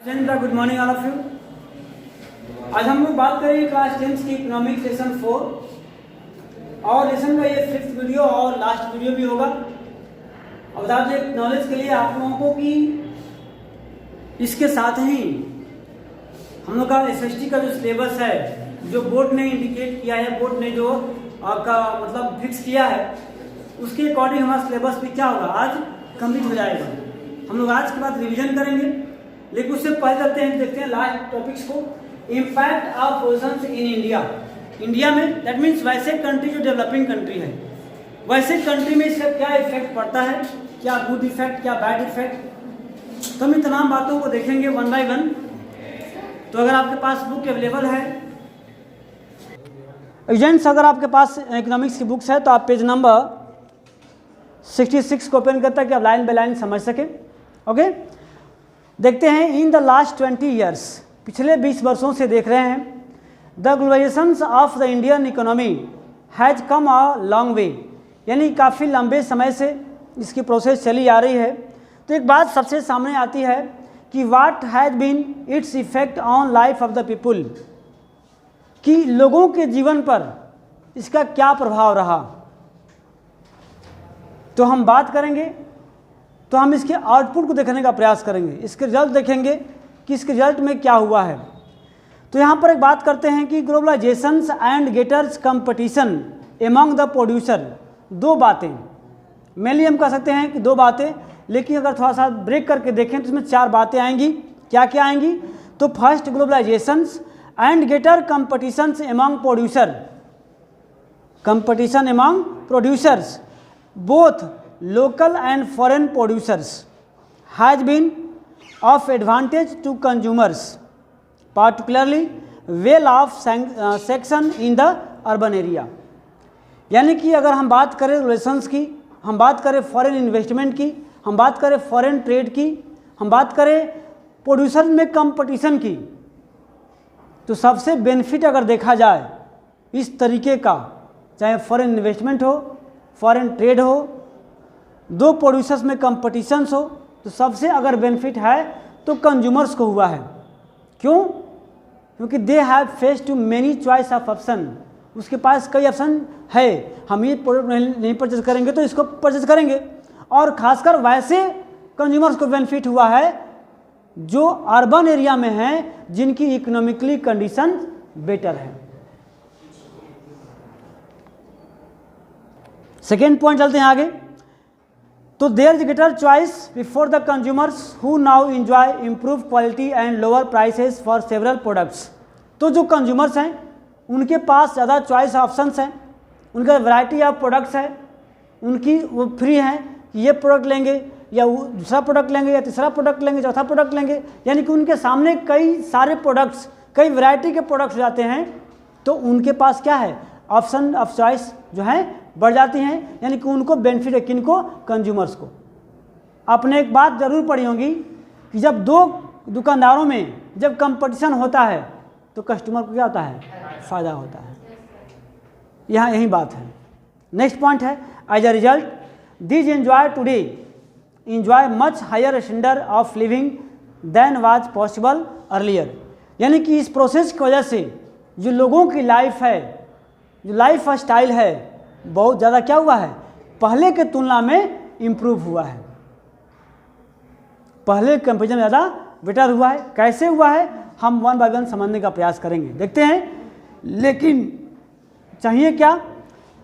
Good morning all of you. आज हम लोग बात करेंगे क्लास 10 की इकोनॉमिक सेशन 4 और लेसन का ये 5th वीडियो और लास्ट वीडियो भी होगा। और बता दें नॉलेज के लिए आप लोगों को कि इसके साथ ही हम लोग का एसएसटी का जो सिलेबस है, जो बोर्ड ने इंडिकेट किया है, बोर्ड ने जो आपका मतलब फिक्स किया है, उसके अकॉर्डिंग हमारा सिलेबस भी क्या होगा, आज कंप्लीट हो जाएगा। हम लोग आज के बाद रिवीजन करेंगे, लेकिन उससे पहले चलते हैं, देखते हैं लास्ट टॉपिक्स को। Impact of oceans in India. India में दैट मीन्स वैसे कंट्री जो डेवलपिंग कंट्री है, वैसे कंट्री में इसका क्या इफेक्ट पड़ता है, क्या गुड इफेक्ट, क्या बैड इफेक्ट। तो हम इन तमाम बातों को देखेंगे वन बाय वन। तो अगर आपके पास बुक अवेलेबल है एजेंट्स, अगर आपके पास इकोनॉमिक्स की बुक्स है तो आप पेज नंबर 66 को ओपन करते हैं कि आप लाइन बाय लाइन समझ सकें। ओके, देखते हैं इन द लास्ट 20 ईयर्स, पिछले 20 वर्षों से देख रहे हैं, the globalisation of the Indian economy has come a long way, यानी काफ़ी लंबे समय से इसकी प्रोसेस चली आ रही है। तो एक बात सबसे सामने आती है कि what has been its effect on life of the people, कि लोगों के जीवन पर इसका क्या प्रभाव रहा। तो हम बात करेंगे, तो हम इसके आउटपुट को देखने का प्रयास करेंगे, इसके रिजल्ट देखेंगे कि इसके रिजल्ट में क्या हुआ है। तो यहाँ पर एक बात करते हैं कि globalisation and greater competition among the producer. दो बातें मेनली हम कह सकते हैं कि दो बातें, लेकिन अगर थोड़ा सा ब्रेक करके देखें तो इसमें 4 बातें आएंगी। क्या क्या आएंगी? तो first, globalisation and greater competition among producer, competition among producers both local and foreign producers has been of advantage to consumers, particularly well off section in the urban area। यानी कि अगर हम बात करें रिलेशंस की, हम बात करें फॉरेन इन्वेस्टमेंट की, हम बात करें फॉरेन ट्रेड की, हम बात करें प्रोड्यूसर में कंपटीशन की, तो सबसे बेनिफिट अगर देखा जाए इस तरीके का, चाहे फॉरेन इन्वेस्टमेंट हो, फॉरेन ट्रेड हो, दो प्रोड्यूसर्स में कंपटीशंस हो, तो सबसे अगर बेनिफिट है तो कंज्यूमर्स को हुआ है। क्यों? क्योंकि they have face to many choice of option, उसके पास कई ऑप्शन है। हम ये प्रोडक्ट नहीं परचेज करेंगे तो इसको परचेज करेंगे। और खासकर वैसे कंज्यूमर्स को बेनिफिट हुआ है जो अर्बन एरिया में हैं, जिनकी इकोनॉमिकली कंडीशन बेटर है। सेकेंड पॉइंट चलते हैं आगे। तो there is greater choice before the consumers who now enjoy improve quality and lower prices for several products. तो जो कंज्यूमर्स हैं उनके पास ज़्यादा चॉइस ऑप्शंस हैं, उनका वैरायटी ऑफ प्रोडक्ट्स है, उनकी वो फ्री हैं कि ये प्रोडक्ट लेंगे या वो दूसरा प्रोडक्ट लेंगे या तीसरा प्रोडक्ट लेंगे, चौथा प्रोडक्ट लेंगे। यानी कि उनके सामने कई सारे प्रोडक्ट्स, कई वैरायटी के प्रोडक्ट्स जाते हैं, तो उनके पास क्या है, ऑप्शन ऑफ चॉइस जो है बढ़ जाती हैं। यानी कि उनको बेनिफिट है, किनको, कंज्यूमर्स को। आपने एक बात जरूर पढ़ी होगी कि जब दो दुकानदारों में जब कंपटीशन होता है तो कस्टमर को क्या होता है, फ़ायदा होता है। यहाँ यही बात है। नेक्स्ट पॉइंट है, as a result these enjoy today enjoy much higher standard of living than was possible earlier। यानी कि इस प्रोसेस की वजह से जो लोगों की लाइफ है, जो लाइफ स्टाइल है, बहुत ज़्यादा क्या हुआ है, पहले के तुलना में इम्प्रूव हुआ है, पहले कंपेरिजन ज़्यादा बेटर हुआ है। कैसे हुआ है हम वन बाय वन समझने का प्रयास करेंगे, देखते हैं। लेकिन चाहिए क्या,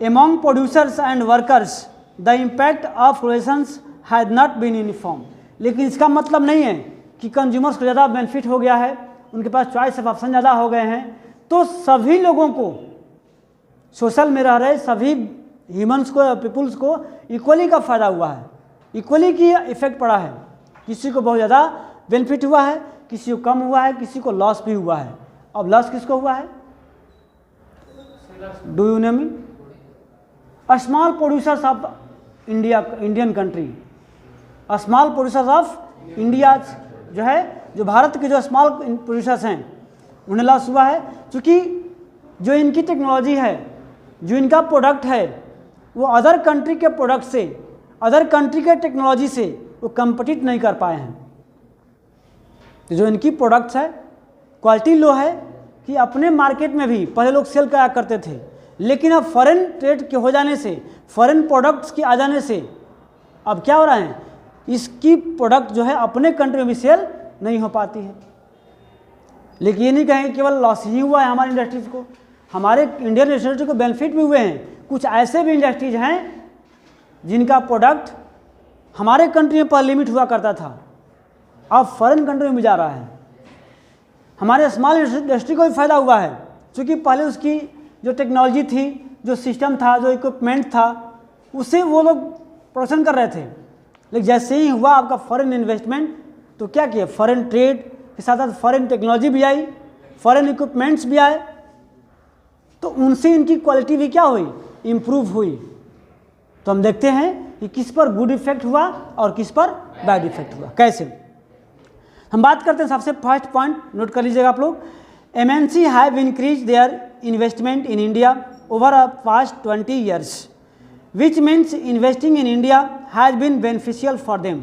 among producers and workers the impact of relations has not been uniform. लेकिन इसका मतलब नहीं है कि कंज्यूमर्स को ज़्यादा बेनिफिट हो गया है, उनके पास चॉइस ऑफ ऑप्शन ज़्यादा हो गए हैं, तो सभी लोगों को, सोशल में रह रहे सभी ह्यूमंस को, पीपुल्स को इक्वली का फ़ायदा हुआ है, इक्वली की इफेक्ट पड़ा है। किसी को बहुत ज़्यादा बेनिफिट हुआ है, किसी को कम हुआ है, किसी को लॉस भी हुआ है। अब लॉस किसको हुआ है, do you no me, small producers of India, Indian country, small producers of India जो है, जो भारत के जो स्मॉल प्रोड्यूसर्स हैं उन्हें लॉस हुआ है, क्योंकि जो इनकी टेक्नोलॉजी है, जो इनका प्रोडक्ट है, वो अदर कंट्री के प्रोडक्ट से, अदर कंट्री के टेक्नोलॉजी से वो कंपीट नहीं कर पाए हैं। तो जो इनकी प्रोडक्ट्स है क्वालिटी लो है कि अपने मार्केट में भी पहले लोग सेल करा करते थे, लेकिन अब फॉरेन ट्रेड के हो जाने से, फॉरेन प्रोडक्ट्स के आ जाने से अब क्या हो रहा है, इसकी प्रोडक्ट जो है अपने कंट्री में भी सेल नहीं हो पाती है। लेकिन ये नहीं कहेंगे केवल लॉस ही हुआ है हमारी इंडस्ट्रीज को, हमारे इंडियन इंडस्ट्री को बेनिफिट भी हुए हैं। कुछ ऐसे भी इंडस्ट्रीज हैं जिनका प्रोडक्ट हमारे कंट्री में पर लिमिट हुआ करता था, अब फॉरेन कंट्री में भी जा रहा है। हमारे स्मॉल इंडस्ट्री को भी फ़ायदा हुआ है, क्योंकि पहले उसकी जो टेक्नोलॉजी थी, जो सिस्टम था, जो इक्विपमेंट था, उससे वो लोग प्रोडक्शन कर रहे थे। लेकिन जैसे ही हुआ आपका फॉरेन इन्वेस्टमेंट, तो क्या किया, फॉरेन ट्रेड के साथ साथ फॉरेन टेक्नोलॉजी भी आई, फॉरेन इक्विपमेंट्स भी आए, तो उनसे इनकी क्वालिटी भी क्या हुई, इम्प्रूव हुई। तो हम देखते हैं कि किस पर गुड इफेक्ट हुआ और किस पर बैड इफेक्ट हुआ, कैसे। हम बात करते हैं सबसे फर्स्ट पॉइंट, नोट कर लीजिएगा आप लोग। MNC have increase their investment in India over a past 20 years, which means investing in India has been beneficial for them.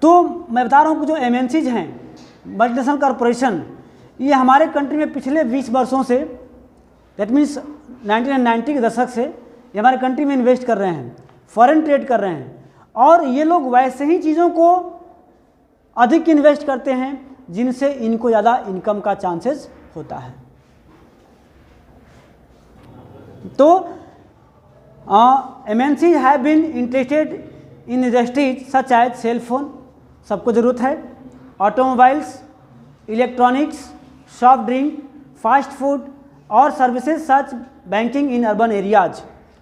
तो मैं बता रहा हूँ कि जो MNCs हैं, मल्टीनेशनल कॉरपोरेशन, ये हमारे कंट्री में पिछले 20 वर्षों से, दैट मीन्स 1990 के दशक से ये हमारे कंट्री में इन्वेस्ट कर रहे हैं, फॉरेन ट्रेड कर रहे हैं, और ये लोग वैसे ही चीज़ों को अधिक इन्वेस्ट करते हैं जिनसे इनको ज़्यादा इनकम का चांसेस होता है। तो MNCs have been interested in industries such as cell phone, सबको ज़रूरत है, automobiles, electronics, soft drink, fast food और services such banking in urban areas.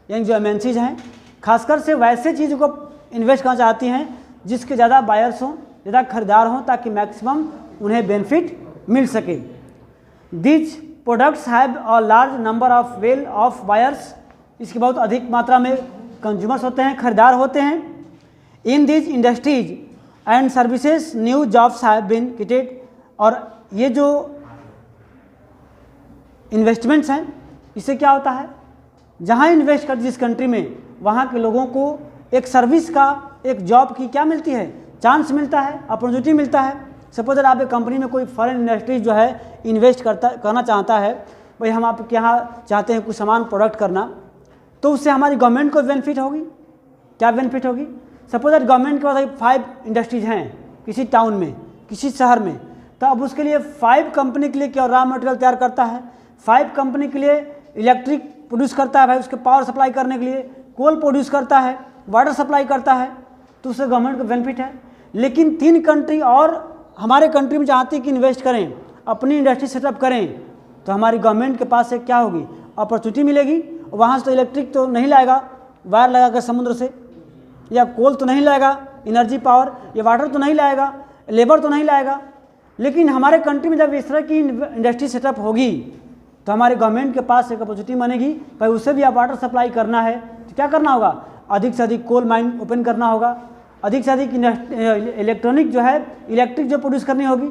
यानी जो MNCs हैं खासकर से वैसे चीज़ों को इन्वेस्ट करना चाहती हैं जिसके ज़्यादा बायर्स हों, ज़्यादा खरीदार हों, ताकि मैक्सिमम उन्हें बेनिफिट मिल सके। These products have a large number of well of buyers, इसकी बहुत अधिक मात्रा में कंज्यूमर्स होते हैं, खरीदार होते हैं। In these industries and services new jobs have been created, और ये जो इन्वेस्टमेंट्स हैं इससे क्या होता है, जहाँ इन्वेस्ट कर जिस कंट्री में, वहाँ के लोगों को एक सर्विस का, एक जॉब की क्या मिलती है, चांस मिलता है, अपॉर्चुनिटी मिलता है। सपोज अगर आप एक कंपनी में कोई फॉरेन इंडस्ट्री जो है इन्वेस्ट करना चाहता है, भाई हम आपके यहाँ चाहते हैं कुछ सामान प्रोडक्ट करना, तो उससे हमारी गवर्नमेंट को बेनिफिट होगी। क्या बेनिफिट होगी, सपोज अगर गवर्नमेंट के पास 5 इंडस्ट्रीज हैं किसी टाउन में, किसी शहर में, तो अब उसके लिए 5 कंपनी के लिए क्या रॉ मटेरियल तैयार करता है, 5 कंपनी के लिए इलेक्ट्रिक प्रोड्यूस करता है, भाई उसके पावर सप्लाई करने के लिए कोल प्रोड्यूस करता है, वाटर सप्लाई करता है, तो उससे गवर्नमेंट को बेनिफिट है। लेकिन 3 कंट्री और हमारे कंट्री में चाहती है कि इन्वेस्ट करें, अपनी इंडस्ट्री सेटअप करें, तो हमारी गवर्नमेंट के पास से क्या होगी, अपॉर्चुनिटी मिलेगी। वहाँ से तो इलेक्ट्रिक तो नहीं लाएगा वायर लगा कर समुद्र से, या कोल तो नहीं लाएगा एनर्जी पावर, या वाटर तो नहीं लाएगा, लेबर तो नहीं लाएगा। लेकिन हमारे कंट्री में जब इस तरह की इंडस्ट्री सेटअप होगी तो हमारे गवर्नमेंट के पास एक अपॉर्चुनिटी बनेगी, भाई उससे भी आप वाटर सप्लाई करना है तो क्या करना होगा, अधिक से अधिक कोल माइन ओपन करना होगा, अधिक से अधिक इलेक्ट्रॉनिक जो है इलेक्ट्रिक जो प्रोड्यूस करनी होगी।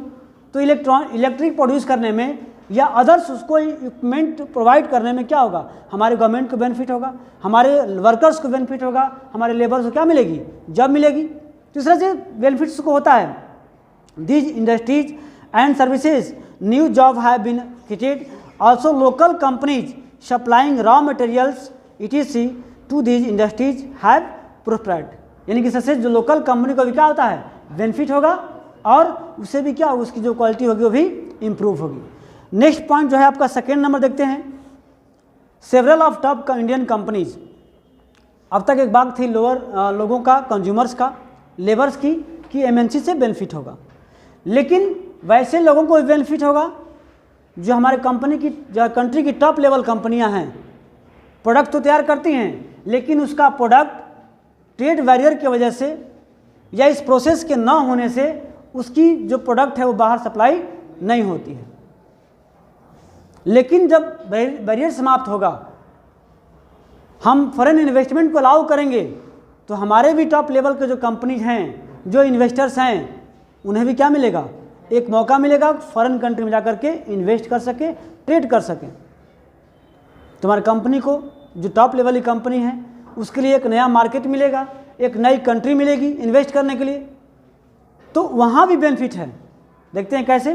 तो इलेक्ट्रिक प्रोड्यूस करने में या अदर्स उसको इक्विपमेंट प्रोवाइड करने में क्या होगा, हमारे गवर्नमेंट को बेनिफिट होगा, हमारे वर्कर्स को बेनिफिट होगा, हमारे लेबर्स को क्या मिलेगी, जॉब मिलेगी। तो इस तरह से बेनिफिट्स को होता है। These industries and services new job have been created, also local companies supplying raw materials etc to these industries have prospered. यानी कि सबसे जो लोकल कंपनी को भी क्या होता है, बेनिफिट होगा, और उससे भी क्या, उसकी जो क्वालिटी होगी वो भी इम्प्रूव होगी। नेक्स्ट पॉइंट जो है आपका सेकेंड नंबर देखते हैं, several of top Indian companies. अब तक एक बात थी लोगों का, कंज्यूमर्स का, लेबर्स की, कि MNC से बेनिफिट होगा, लेकिन वैसे लोगों को भी बेनिफिट होगा जो हमारे कंट्री की टॉप लेवल कंपनियां हैं। प्रोडक्ट तो तैयार करती हैं, लेकिन उसका प्रोडक्ट ट्रेड बैरियर की वजह से या इस प्रोसेस के ना होने से उसकी जो प्रोडक्ट है वो बाहर सप्लाई नहीं होती है। लेकिन जब बैरियर समाप्त होगा, हम फॉरेन इन्वेस्टमेंट को अलाउ करेंगे, तो हमारे भी टॉप लेवल के जो कंपनीज हैं, जो इन्वेस्टर्स हैं, उन्हें भी क्या मिलेगा, एक मौका मिलेगा फॉरेन कंट्री में जाकर के इन्वेस्ट कर सके, ट्रेड कर सकें। तुम्हारी कंपनी को, जो टॉप लेवल की कंपनी है, उसके लिए एक नया मार्केट मिलेगा, एक नई कंट्री मिलेगी इन्वेस्ट करने के लिए, तो वहाँ भी बेनिफिट है। देखते हैं कैसे।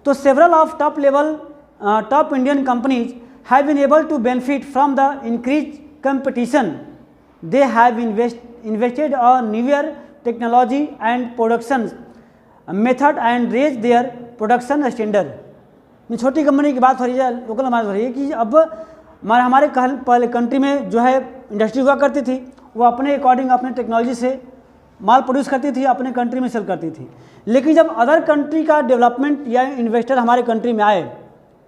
तो several of top Indian companies have been able to benefit from the increase competition. They have invested on newer technology and production method and raise their production standard। छोटी कंपनी की बात हो रही है, लोकल हमारी हो रही है कि अब हमारे पहले कंट्री में जो है इंडस्ट्री हुआ करती थी, वो अपने अकॉर्डिंग अपने टेक्नोलॉजी से माल प्रोड्यूस करती थी, अपने कंट्री में सेल करती थी। लेकिन जब अदर कंट्री का डेवलपमेंट या इन्वेस्टर हमारे कंट्री में आए,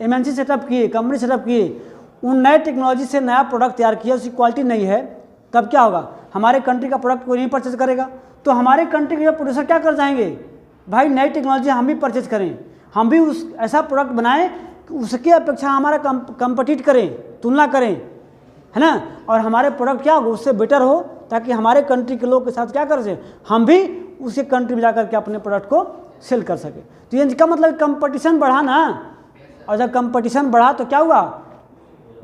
एमएनसी सेटअप किए, कंपनी सेटअप किए, उन नए टेक्नोलॉजी से नया प्रोडक्ट तैयार किया, उसकी क्वालिटी नहीं है, तब क्या होगा, हमारे कंट्री का प्रोडक्ट कोई नहीं परचेज करेगा। तो हमारे कंट्री के प्रोड्यूसर क्या कर जाएंगे, भाई नई टेक्नोलॉजी हम भी परचेज करें, हम भी उस ऐसा प्रोडक्ट बनाएं कि उसकी अपेक्षा हमारा कंपटीट करें, तुलना करें, है ना, और हमारे प्रोडक्ट क्या हो उससे बेटर हो, ताकि हमारे कंट्री के लोग के साथ क्या कर सकें, हम भी उसी कंट्री में जाकर के अपने प्रोडक्ट को सेल कर सकें। तो ये इसका मतलब कंपटीशन बढ़ा ना, और जब कंपटीशन बढ़ा तो क्या हुआ,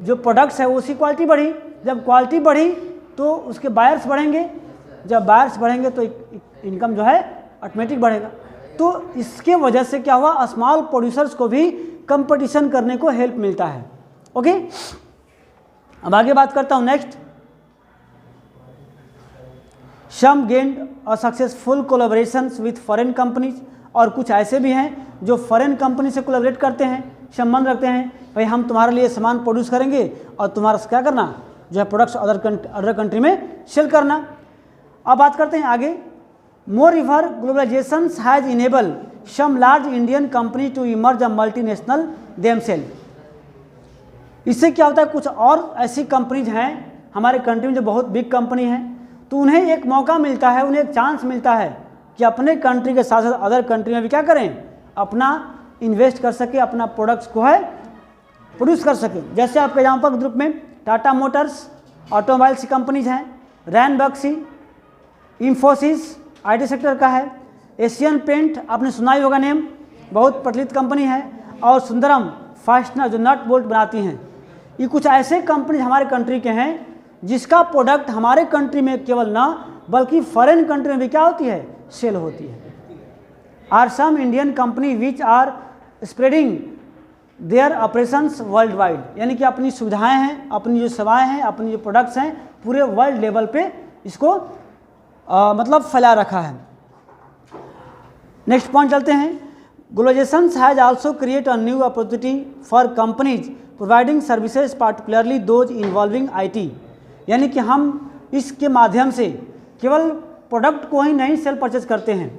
जो प्रोडक्ट्स है उसकी क्वालिटी बढ़ी, जब क्वालिटी बढ़ी तो उसके बायर्स बढ़ेंगे, जब बायर्स बढ़ेंगे तो इनकम जो है ऑटोमेटिक बढ़ेगा। तो इसके वजह से क्या हुआ, स्मॉल प्रोड्यूसर्स को भी कंपटीशन करने को हेल्प मिलता है। ओके, अब आगे बात करता हूँ next. Some gained a successful collaborations with foreign companies, और कुछ ऐसे भी हैं जो फॉरेन कंपनी से कोलैबोरेट करते हैं, संबंध रखते हैं, भाई हम तुम्हारे लिए सामान प्रोड्यूस करेंगे और तुम्हारा क्या करना जो है प्रोडक्ट्स अदर कंट्री में सेल करना। अब बात करते हैं आगे। Moreover globalization has enable some large Indian company to emerge a multinational themselves. इससे क्या होता है, कुछ और ऐसी कंपनीज हैं हमारे कंट्री में जो बहुत बिग कंपनी हैं, तो उन्हें एक मौका मिलता है, उन्हें एक चांस मिलता है कि अपने कंट्री के साथ साथ अदर कंट्री में भी क्या करें, अपना इन्वेस्ट कर सके, अपना प्रोडक्ट्स को है प्रोड्यूस कर सके। जैसे आपके एग्जाम्पल ग्रुप में टाटा मोटर्स ऑटोमोबाइल्स की कंपनीज हैं, रैन बक्सी, इंफोसिस आईटी सेक्टर का है, एशियन पेंट आपने सुना ही होगा नेम, बहुत प्रचलित कंपनी है, और सुंदरम फास्टनर जो नट बोल्ट बनाती हैं। ये कुछ ऐसे कंपनी हमारे कंट्री के हैं जिसका प्रोडक्ट हमारे कंट्री में केवल ना बल्कि फॉरेन कंट्री में भी क्या होती है, सेल होती है। Are some Indian company which are spreading their operations world wide, यानी कि अपनी सुविधाएं हैं, अपनी जो सेवाएं हैं, अपनी जो प्रोडक्ट्स हैं, पूरे वर्ल्ड लेवल पे इसको मतलब फैला रखा है। नेक्स्ट पॉइंट चलते हैं। Globalisation has also create a new opportunity for companies providing services particularly those involving IT, यानी कि हम इसके माध्यम से केवल प्रोडक्ट को ही नहीं सेल परचेज करते हैं,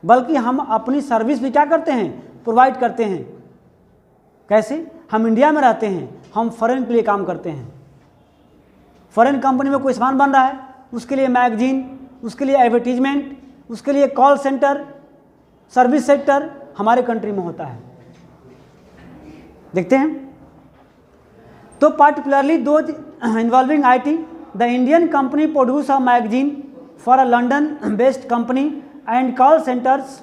बल्कि हम अपनी सर्विस भी क्या करते हैं, प्रोवाइड करते हैं। कैसे, हम इंडिया में रहते हैं, हम फॉरेन के लिए काम करते हैं, फॉरेन कंपनी में कोई सामान बन रहा है, उसके लिए मैगजीन, उसके लिए एडवर्टीजमेंट, उसके लिए कॉल सेंटर, सर्विस सेक्टर हमारे कंट्री में होता है। देखते हैं, तो particularly those involving IT, the Indian company produce a magazine for a London based company and call centres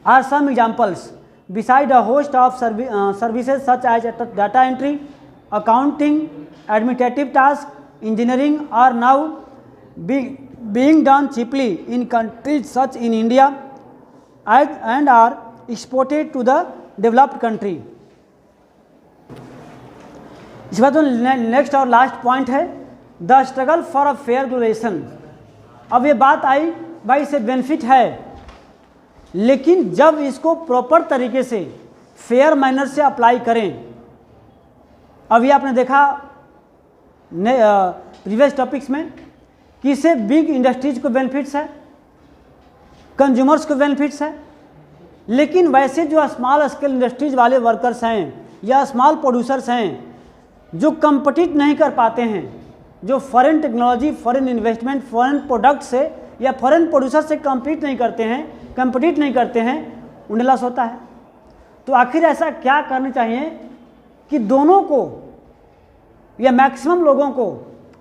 are some examples. Beside a host of services such as data entry, accounting, administrative tasks, engineering are now being done cheaply in countries such in India and are exported to the developed country। इस बात में next और last point है the struggle for a fair globalisation. अब ये बात आई भाई इससे बेनिफिट है, लेकिन जब इसको प्रॉपर तरीके से फेयर मैनर से अप्लाई करें। अभी आपने देखा प्रीवियस टॉपिक्स में कि इससे बिग इंडस्ट्रीज को बेनिफिट्स है, कंज्यूमर्स को बेनिफिट्स है, लेकिन वैसे जो स्मॉल स्केल इंडस्ट्रीज वाले वर्कर्स हैं या स्मॉल प्रोड्यूसर्स हैं जो कंपीट नहीं कर पाते हैं, जो foreign technology, foreign investment, foreign product से या फॉरेन प्रोड्यूसर से कंपीट नहीं करते हैं, उन्हें लॉस होता है। तो आखिर ऐसा क्या करना चाहिए कि दोनों को या मैक्सिमम लोगों को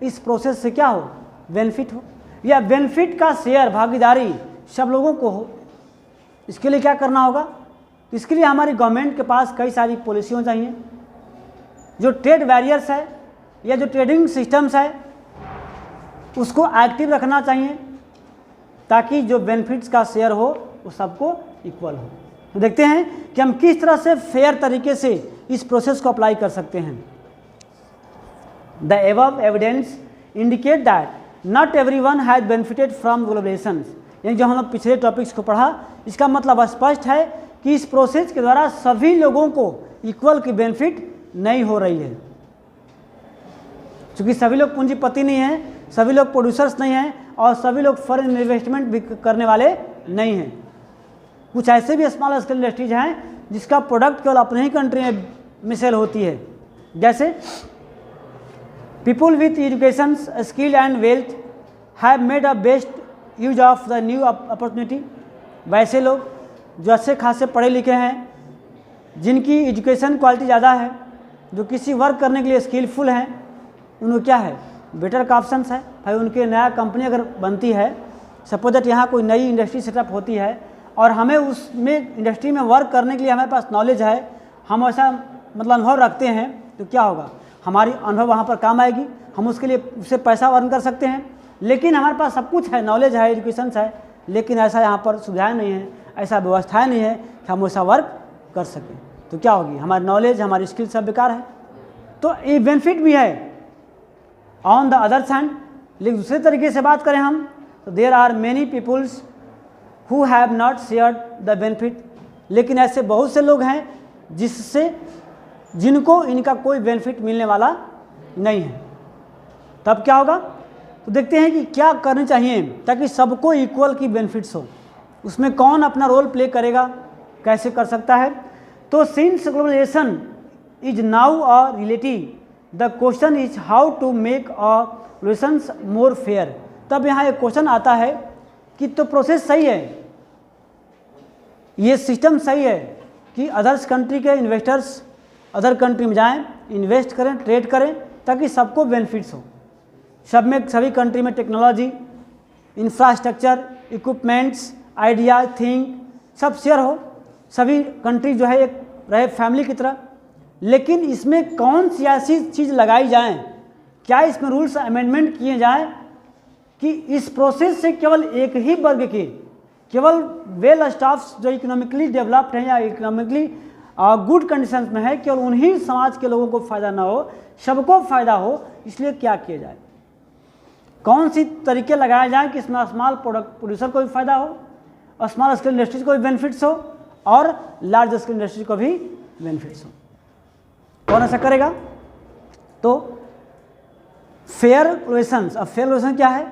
इस प्रोसेस से क्या हो, बेनिफिट हो, या बेनिफिट का शेयर, भागीदारी सब लोगों को हो। इसके लिए क्या करना होगा, इसके लिए हमारी गवर्नमेंट के पास कई सारी पॉलिसियाँ चाहिए। जो ट्रेड बैरियर्स है या जो ट्रेडिंग सिस्टम्स है उसको एक्टिव रखना चाहिए, ताकि जो बेनिफिट्स का शेयर हो वो सबको इक्वल हो। तो देखते हैं कि हम किस तरह से फेयर तरीके से इस प्रोसेस को अप्लाई कर सकते हैं। The above evidence indicate that not everyone has benefited from globalisation. यानी जो हम लोग पिछले टॉपिक्स को पढ़ा, इसका मतलब स्पष्ट है कि इस प्रोसेस के द्वारा सभी लोगों को इक्वल की बेनिफिट नहीं हो रही है। क्योंकि सभी लोग पूंजीपति नहीं हैं, सभी लोग प्रोड्यूसर्स नहीं हैं और सभी लोग फॉरेन इन्वेस्टमेंट भी करने वाले नहीं हैं। कुछ ऐसे भी स्मॉल स्केल इंडस्ट्रीज हैं जिसका प्रोडक्ट केवल अपने ही कंट्री में सेल होती है। जैसे people with education, skill and wealth have made a best use of the new opportunity. वैसे लोग जो अच्छे खासे पढ़े लिखे हैं, जिनकी एजुकेशन क्वालिटी ज़्यादा है, जो किसी वर्क करने के लिए स्किलफुल हैं, उनको क्या है, बेटर का ऑप्शंस है। भाई उनके नया कंपनी अगर बनती है, सपोज दैट यहाँ कोई नई इंडस्ट्री सेटअप होती है और हमें उसमें इंडस्ट्री में वर्क करने के लिए हमारे पास नॉलेज है, हम ऐसा मतलब अनुभव रखते हैं, तो क्या होगा, हमारी अनुभव वहाँ पर काम आएगी, हम उसके लिए उससे पैसा अर्न कर सकते हैं। लेकिन हमारे पास सब कुछ है, नॉलेज है, एजुकेशन है, लेकिन ऐसा यहाँ पर सुविधाएँ नहीं है, ऐसा व्यवस्थाएँ नहीं है कि हम वैसा वर्क कर सकें। तो क्या होगी, हमारी नॉलेज, हमारी स्किल सब बेकार है। तो ये बेनिफिट भी है। ऑन द अदर हैंड, लेकिन दूसरे तरीके से बात करें हम, तो there are many peoples who have not shared the benefit. लेकिन ऐसे बहुत से लोग हैं जिनको इनका कोई बेनिफिट मिलने वाला नहीं है। तब क्या होगा, तो देखते हैं कि क्या करना चाहिए ताकि सबको इक्वल की बेनिफिट्स हो। उसमें कौन अपना रोल प्ले करेगा, कैसे कर सकता है। तो since globalisation is now a reality, the question is how to make a relations more fair. तब यहाँ एक क्वेश्चन आता है कि तो प्रोसेस सही है, ये सिस्टम सही है कि अदर्स कंट्री के इन्वेस्टर्स अदर कंट्री में जाएं, इन्वेस्ट करें, ट्रेड करें, ताकि सबको बेनिफिट्स हो। सभी कंट्री में technology, infrastructure, equipments, idea, think सब शेयर हो, सभी कंट्री जो है एक रहे फैमिली की तरह। लेकिन इसमें कौन सी ऐसी चीज़ लगाई जाए, क्या इसमें रूल्स अमेंडमेंट किए जाएं कि इस प्रोसेस से केवल एक ही वर्ग के, केवल वेल स्टाफ्स जो इकोनॉमिकली डेवलप्ड हैं या इकोनॉमिकली गुड कंडीशंस में है, केवल उन्हीं समाज के लोगों को फ़ायदा ना हो, सबको फ़ायदा हो। इसलिए क्या किया जाए, कौन सी तरीके लगाए जाएँ कि इसमें स्मॉल प्रोड्यूसर को भी फ़ायदा हो, स्मॉल स्केल इंडस्ट्रीज को भी बेनिफिट्स हो और लार्ज स्केल इंडस्ट्री को भी बेनिफिट्स हो। कौन ऐसा करेगा, तो फेयर रिलेशंस। अब फेयर रिलेशन क्या है,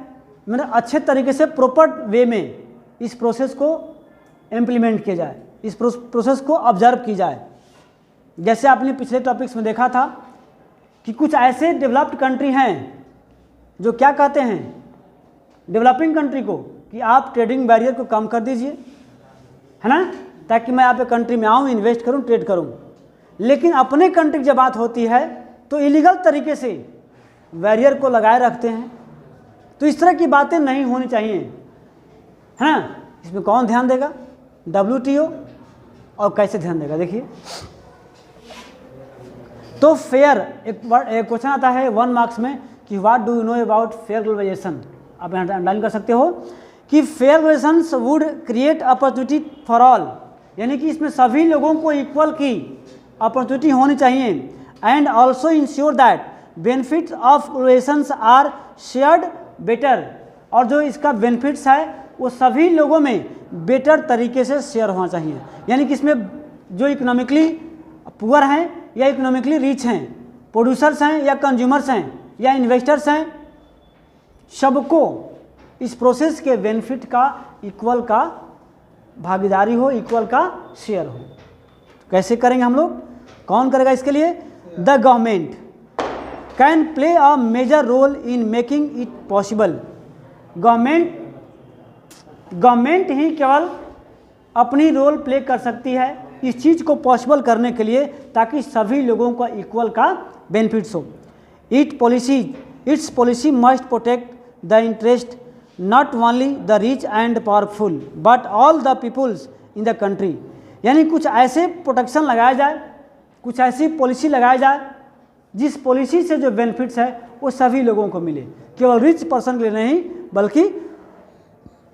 मतलब अच्छे तरीके से प्रॉपर वे में इस प्रोसेस को इम्प्लीमेंट किया जाए, इस प्रोसेस को ऑब्जर्व की जाए। जैसे आपने पिछले टॉपिक्स में देखा था कि कुछ ऐसे डेवलप्ड कंट्री हैं जो क्या कहते हैं डेवलपिंग कंट्री को कि आप ट्रेडिंग बैरियर को कम कर दीजिए, है ना, ताकि मैं आप कंट्री में आऊँ, इन्वेस्ट करूँ, ट्रेड करूँ। लेकिन अपने कंट्री की जब बात होती है तो इलीगल तरीके से बैरियर को लगाए रखते हैं। तो इस तरह की बातें नहीं होनी चाहिए, है ना। इसमें कौन ध्यान देगा, WTO, और कैसे ध्यान देगा, देखिए। तो फेयर, एक क्वेश्चन आता है 1 मार्क्स में कि what do you know about fair globalisation. आप यहाँ अंडरलाइन कर सकते हो कि fair globalisation would create opportunity for all, यानी कि इसमें सभी लोगों को इक्वल की अपॉर्चुनिटी होनी चाहिए। And also ensure that benefits of globalisation are shared better, और जो इसका बेनिफिट्स है वो सभी लोगों में बेटर तरीके से शेयर होना चाहिए। यानी कि इसमें जो इकोनॉमिकली पुअर हैं या इकोनॉमिकली रिच हैं, प्रोड्यूसर्स हैं या कंज्यूमर्स हैं या इन्वेस्टर्स हैं, सबको इस प्रोसेस के बेनिफिट का इक्वल का भागीदारी हो, इक्वल का शेयर हो। कैसे करेंगे हम लोग, कौन करेगा इसके लिए, the government can play a major role in making it possible. Government ही केवल अपनी रोल प्ले कर सकती है इस चीज़ को पॉसिबल करने के लिए, ताकि सभी लोगों को इक्वल का बेनिफिट्स हो। Its policy must protect the interest not only the rich and powerful but all the peoples in the country. यानी कुछ ऐसे प्रोटेक्शन लगाया जाए, कुछ ऐसी पॉलिसी लगाया जाए जिस पॉलिसी से जो बेनिफिट्स है वो सभी लोगों को मिले, केवल रिच पर्सन के लिए नहीं, बल्कि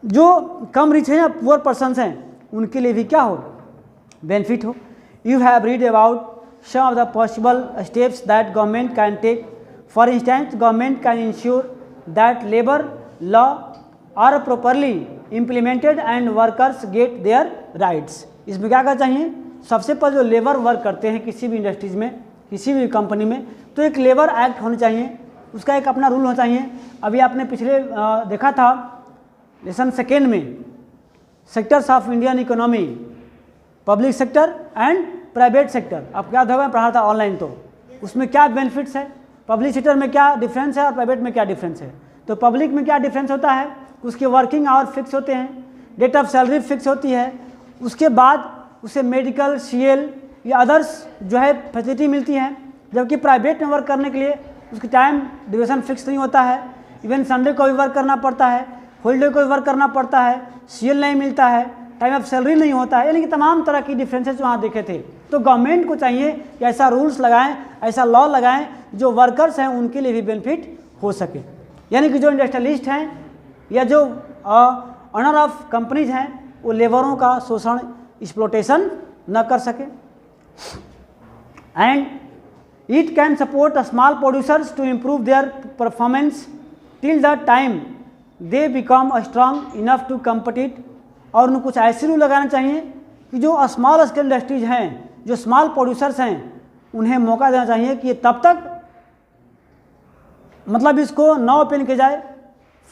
जो कम रिच हैं या पुअर पर्सनस हैं उनके लिए भी क्या हो, बेनिफिट हो। You have read about some of the possible steps that government can take. For instance, government can ensure that labor law are properly implemented and workers get their rights. इसमें क्या करना चाहिए, सबसे पहले जो लेबर वर्क करते हैं किसी भी इंडस्ट्रीज में, किसी भी कंपनी में, तो एक लेबर एक्ट होना चाहिए, उसका एक अपना रूल होना चाहिए। अभी आपने पिछले देखा था लेसन सेकेंड में sectors of Indian economy, public sector and private sector, आप क्या होगा पढ़ा था ऑनलाइन, तो उसमें क्या बेनिफिट्स है, पब्लिक सेक्टर में क्या डिफरेंस है और प्राइवेट में क्या डिफरेंस है। तो पब्लिक में क्या डिफरेंस होता है, उसके वर्किंग आवर फिक्स होते हैं, डेट ऑफ सैलरी फिक्स होती है, उसके बाद उसे मेडिकल, सीएल या अदर्स जो है फैसिलिटी मिलती है। जबकि प्राइवेट में वर्क करने के लिए उसकी टाइम ड्यूरेशन फिक्स नहीं होता है, इवन संडे को भी वर्क करना पड़ता है, हॉलीडे को भी वर्क करना पड़ता है, सीएल नहीं मिलता है, टाइम ऑफ सैलरी नहीं होता है, यानी कि तमाम तरह की डिफरेंसेस वहाँ देखे थे। तो गवर्नमेंट को चाहिए कि ऐसा रूल्स लगाएं, ऐसा लॉ लगाएं जो वर्कर्स हैं उनके लिए भी बेनिफिट हो सके, यानी कि जो इंडस्ट्रियलिस्ट हैं या जो ऑनर ऑफ कंपनीज हैं वो लेबरों का शोषण, एक्सप्लॉयटेशन न कर सके। And it can support small producers to improve their performance till the time they become strong enough to compete. और उनको कुछ ऐसे रूल लगाना चाहिए कि जो स्मॉल स्केल इंडस्ट्रीज हैं, जो स्मॉल प्रोड्यूसर्स हैं, उन्हें मौका देना चाहिए कि तब तक मतलब इसको न ओपन किया जाए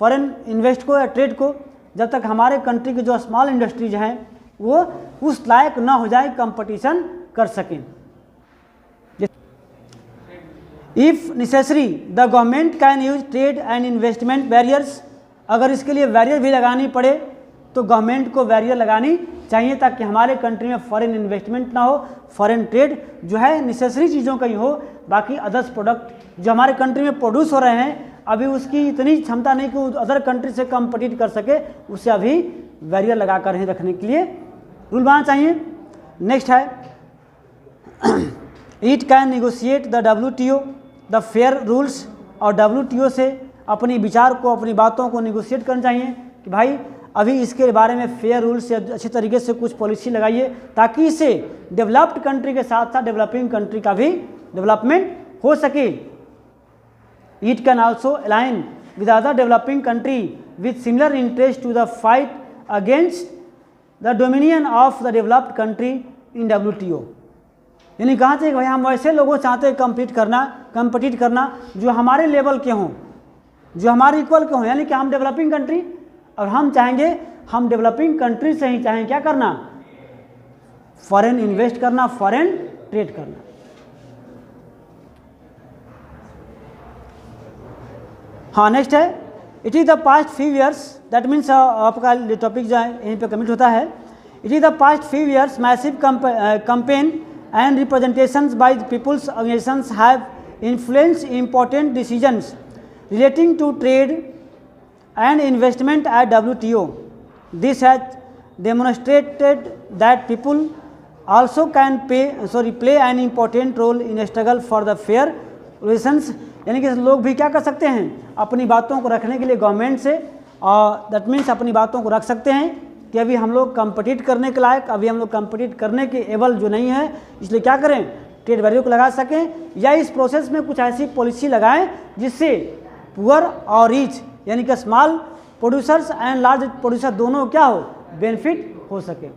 फॉरेन इन्वेस्ट को या ट्रेड को, जब तक हमारे कंट्री के जो स्मॉल इंडस्ट्रीज हैं वो उस लायक न हो जाए कंपटीशन कर सकें। If necessary the government can use trade and investment barriers. अगर इसके लिए बैरियर भी लगानी पड़े तो गवर्नमेंट को बैरियर लगानी चाहिए ताकि हमारे कंट्री में फॉरेन इन्वेस्टमेंट ना हो, फॉरेन ट्रेड जो है नेसेसरी चीज़ों का ही हो, बाकी अदर्स प्रोडक्ट जो हमारे कंट्री में प्रोड्यूस हो रहे हैं अभी उसकी इतनी क्षमता नहीं कि वो अदर कंट्री से कम्पीट कर सके, उसे अभी बैरियर लगा कर ही रखने के लिए रूल बनाना चाहिए। नेक्स्ट है it can negotiate the WTO the fair rules. और WTO से अपनी विचार को, अपनी बातों को निगोशिएट करना चाहिए कि भाई अभी इसके बारे में फेयर रूल से अच्छे तरीके से कुछ पॉलिसी लगाइए ताकि इससे डेवलप्ड कंट्री के साथ साथ डेवलपिंग कंट्री का भी डेवलपमेंट हो सके। It can also align with other developing country with similar interest to the fight against the dominion of the developed country in WTO। यानी कहाँ से भाई हम वैसे लोगों चाहते हैं कम्पीट करना जो हमारे लेवल के हों, जो हमारे इक्वल के हों, यानी कि हम डेवलपिंग कंट्री और हम चाहेंगे हम डेवलपिंग कंट्री से ही चाहें क्या करना, फॉरेन इन्वेस्ट करना, फॉरेन ट्रेड करना। हाँ नेक्स्ट है it is the past few years, that means आपका टॉपिक जो है यहीं पे कमिट होता है। It is the past few years massive campaign and representations by the people's organizations have influenced important decisions relating to trade and investment at WTO. This has demonstrated that people also can play an important role in a struggle for the fair relations। यानी कि लोग भी क्या कर सकते हैं, अपनी बातों को रखने के लिए गवर्नमेंट से, और दैट मीन्स अपनी बातों को रख सकते हैं कि अभी हम लोग कम्पीट करने के लायक, अभी हम लोग कम्पीट करने के एबल जो नहीं है, इसलिए क्या करें, ट्रेड बैरियर को लगा सकें या इस प्रोसेस में कुछ ऐसी पॉलिसी लगाएं जिससे पुअर और रिच यानी कि small producers and large producer दोनों क्या हो, बेनिफिट हो सके।